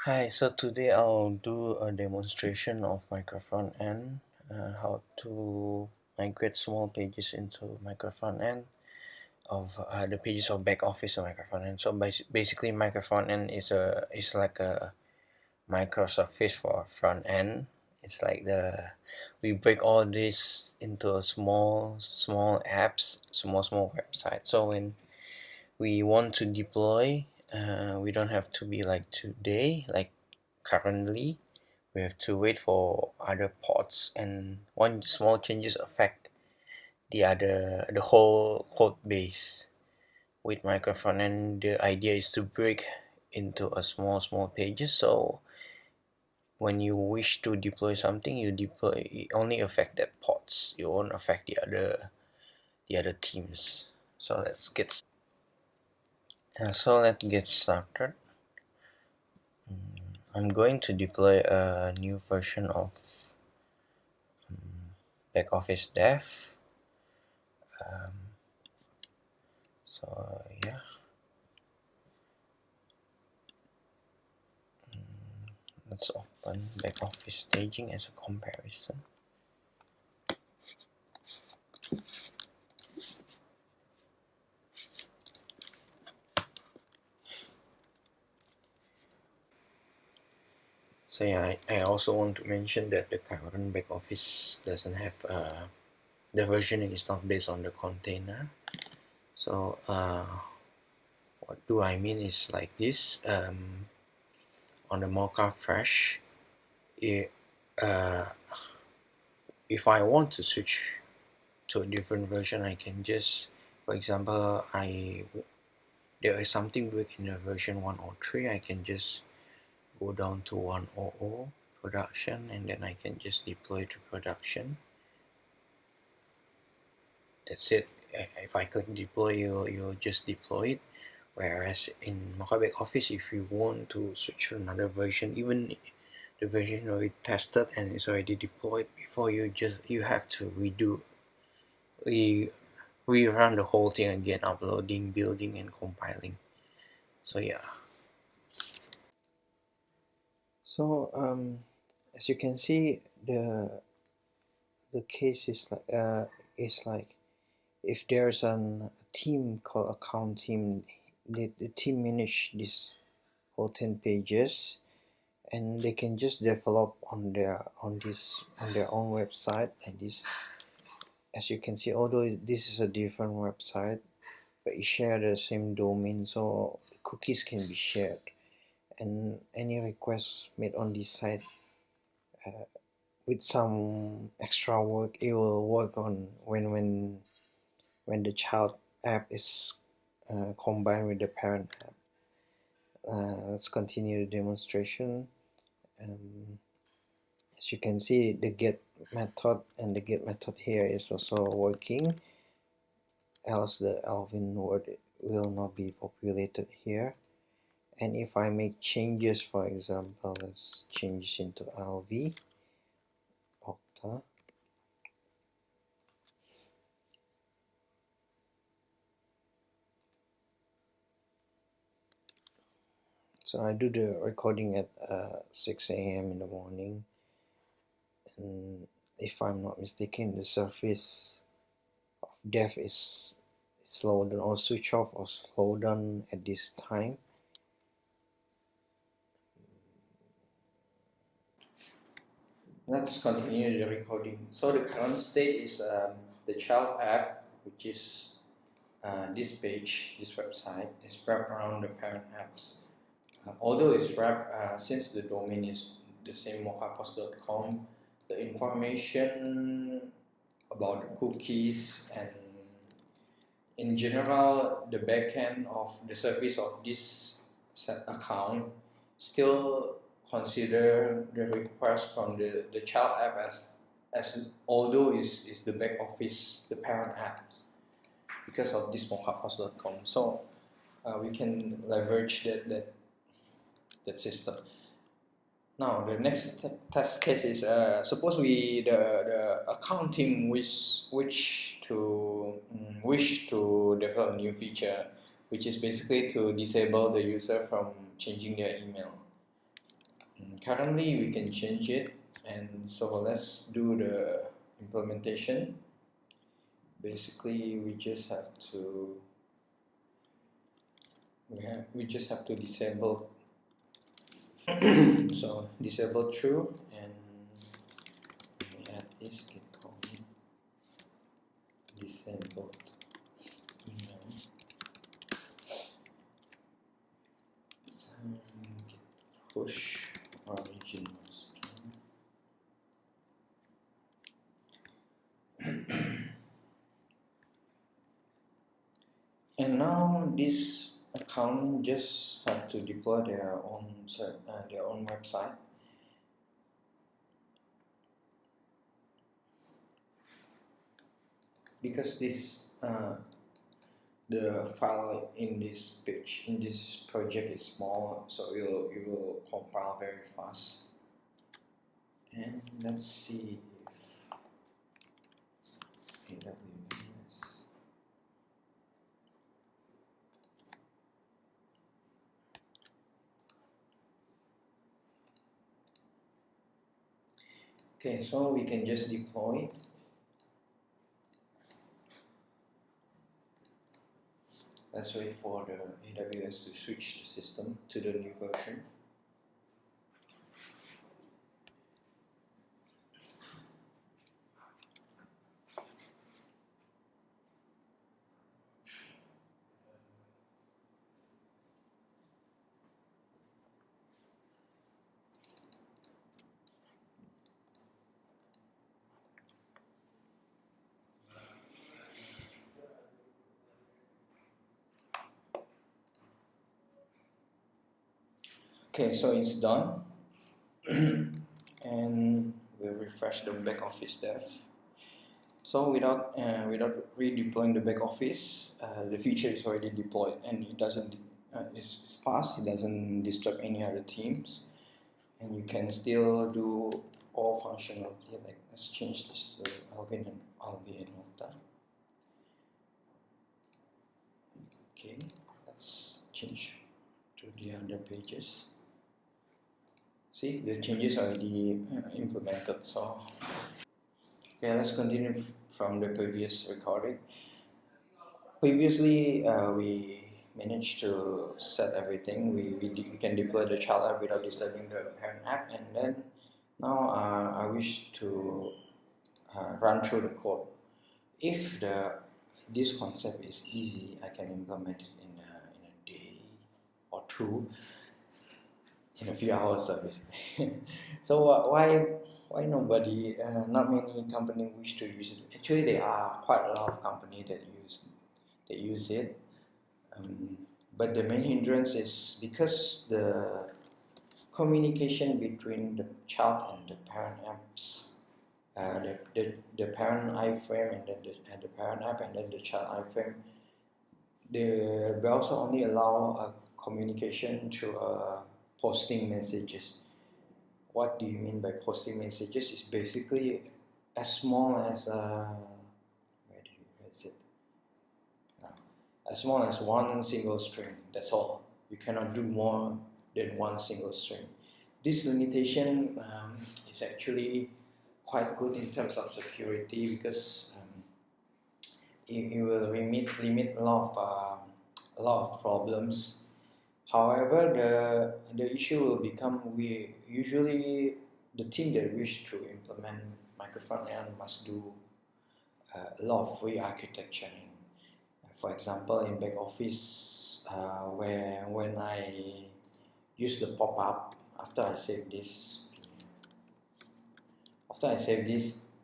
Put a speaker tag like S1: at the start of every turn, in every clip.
S1: Hi, so today I'll do a demonstration of micro end, how to migrate small pages into micro end of the pages of back office of micro end. So basically, micro end is like a Microsoft for front end. It's like we break all this into a small apps, small website. So when we want to deploy, we don't have to be like today, like currently we have to wait for other pods, and one small changes affect the whole code base. With microphone, and the idea is to break into a small pages, so when you wish to deploy something, you deploy it only affect that pods, you won't affect the other teams. So let's get started. I'm going to deploy a new version of back office dev. So yeah, let's open back office staging as a comparison. So yeah, I also want to mention that the current back office doesn't have the versioning is not based on the container. So what do I mean is like this. On the Mocha Fresh, it, uh, if I want to switch to a different version, I can just, for example, there is something weak in the version 103, I can just go down to 100 production, and then I can just deploy to production. That's it. If I click deploy, you'll just deploy it. Whereas in Mocha Office, if you want to switch to another version, even the version already tested and it's already deployed before, you have to re rerun the whole thing again, uploading, building, and compiling. So yeah. So as you can see, the case is like if there's a team called account team, the team manage this whole 10 pages, and they can just develop on their own website like this. As you can see, although this is a different website, but it share the same domain, so the cookies can be shared, and any requests made on this site, with some extra work, it will work on when the child app is combined with the parent app. Let's continue the demonstration. As you can see, the get method and the get method here is also working, else the Alvin word will not be populated here. And if I make changes, for example, let's change into LV Octa. So I do the recording at 6 a.m. in the morning, and if I'm not mistaken, the surface of dev is slowed down or switch off or slow down at this time. Let's continue the recording. So the current state is the child app, which is this page, this website is wrapped around the parent apps. Although it's wrapped, since the domain is the same mochapost.com, the information about the cookies and in general the backend of the service of this set account still consider the request from the child app as although is the back office, the parent apps, because of this mochapost.com. So we can leverage that system. Now the next test case is suppose the account team wish to develop a new feature, which is basically to disable the user from changing their email. Currently we can change it, and so let's do the implementation. Basically we just have to disable so disable true, and we add this git commit disabled email, git push original string. And now this account just have to deploy their own website. Because the file in this project is small, so it will compile very fast. And let's see if AWS. Okay, so we can just deploy. Let's wait for the AWS to switch the system to the new version. Okay, so it's done. And we'll refresh the back office dev. So without redeploying the back office, the feature is already deployed, and it doesn't it's fast. It doesn't disturb any other teams, and you can still do all functionality. Like, let's change this to Alvin and Nota. Okay, let's change to the other pages. See, the changes are already implemented. So okay, let's continue from the previous recording. Previously, we managed to set everything. We can deploy the child app without disturbing the parent app, and then now I wish to run through the code. If this concept is easy, I can implement it in a day or two, in a few hours, basically. So why nobody? Not many companies wish to use it. Actually, there are quite a lot of companies that use it. But the main hindrance is because the communication between the child and the parent apps, the parent iframe and then the parent app and then the child iframe, the browser only allow communication through posting messages. What do you mean by posting messages? It's basically as small as as small as one single string. That's all. You cannot do more than one single string. This limitation is actually quite good in terms of security, because it will limit a lot of problems. However, the issue will become, usually the team that wish to implement microfrontend must do a lot of re-architecturing. For example, in back office, when I use the pop-up after I save this,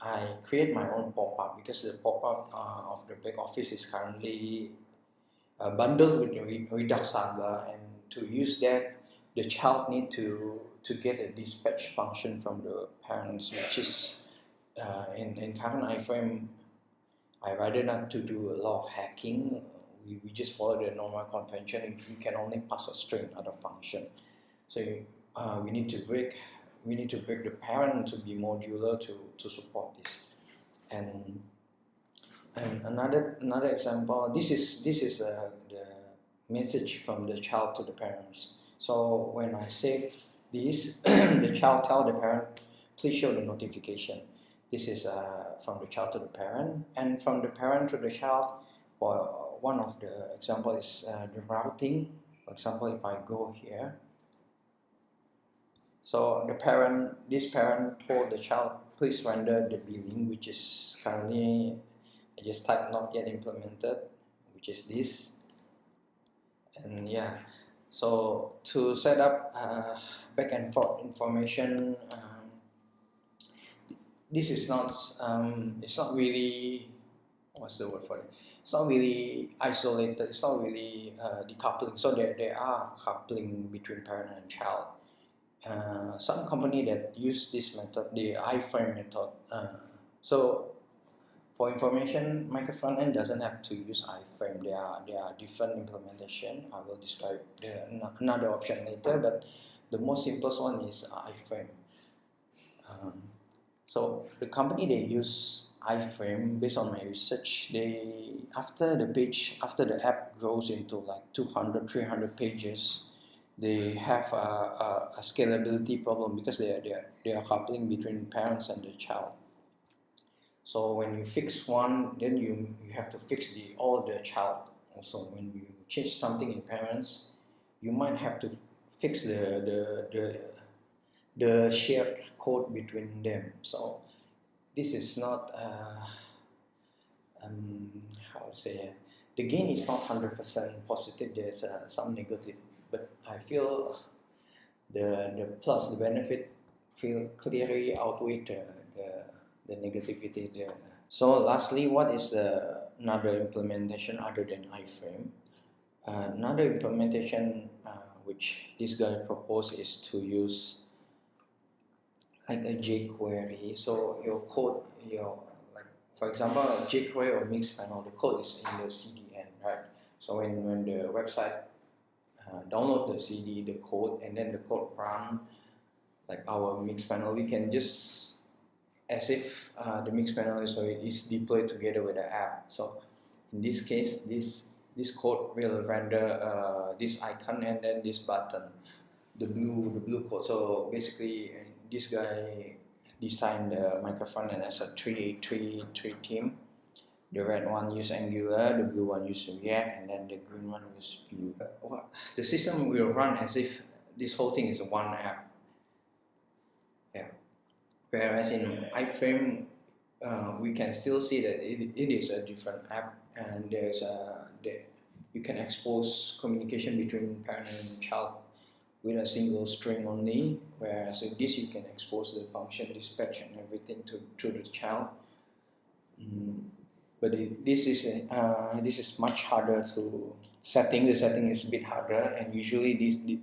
S1: I create my own pop-up, because the pop-up of the back office is currently bundled with Redux Saga, and to use that, the child need to get a dispatch function from the parents, which is in current iframe. I rather not to do a lot of hacking. We just follow the normal convention. You can only pass a string, not a function. So we need to break the parent to be modular to support this. And another example. This is the message from the child to the parents. So when I save this, the child tell the parent, please show the notification. This is from the child to the parent, and from the parent to the child. For one of the example is the routing. For example, if I go here, so this parent told the child, please render the billing, which is currently, I just type not yet implemented, which is this. And yeah, so to set up back and forth information, this is not, it's not really, what's the word for it? It's not really isolated, it's not really decoupling. So there are coupling between parent and child. Some company that use this method, the iframe method. So for information, micro frontend doesn't have to use iframe. There are different implementation. I will describe another option later, but the most simplest one is iframe. So the company they use iframe, based on my research, after the app grows into like 200, 300 pages, they have a scalability problem because they are coupling between parents and the child. So when you fix one, then you have to fix all the child. Also, when you change something in parents, you might have to fix the shared code between them. So this is not how to say, the gain is not 100% positive. There's some negative, but I feel the plus, the benefit, feel clearly outweigh the negativity there. So lastly, what is another implementation other than iframe? Another implementation which this guy proposed is to use like a jQuery. So your code, like for example, a jQuery or mixed panel, the code is in the CDN, right? So when the website download the CD, the code, and then the code run like our mixed panel, we can just, as if the mixed panel is deployed together with the app. So in this case, this code will render this icon and then this button, the blue code. So basically, this guy designed the micro frontend as a three team. The red one use Angular, the blue one use React, and then the green one use Vue. The system will run as if this whole thing is one app. Yeah. Whereas in iframe, we can still see that it is a different app, and you can expose communication between parent and child with a single string only. Whereas in this, you can expose the function dispatch and everything to the child. But this is much harder to setting. The setting is a bit harder, and usually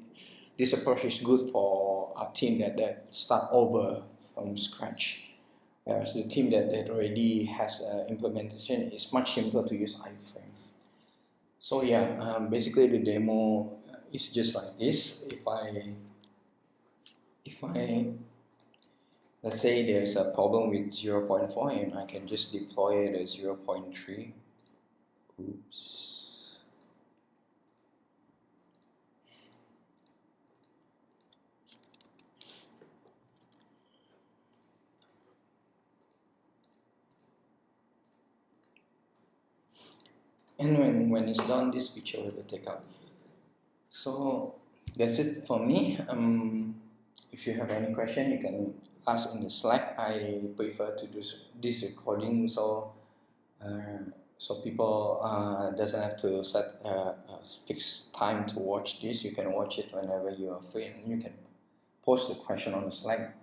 S1: this approach is good for a team that start over from scratch. Whereas the team that already has implementation is much simpler to use iframe. So yeah, basically the demo is just like this. If I let's say there's a problem with 0.4 and I can just deploy it as 0.3. Oops. And when it's done, this feature will take up. So that's it for me. If you have any question, you can ask in the Slack. I prefer to do this recording so people doesn't have to set a fixed time to watch this. You can watch it whenever you are free, and you can post the question on the Slack.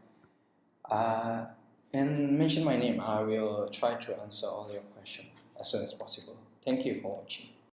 S1: And mention my name. I will try to answer all your questions as soon as possible. Thank you for watching.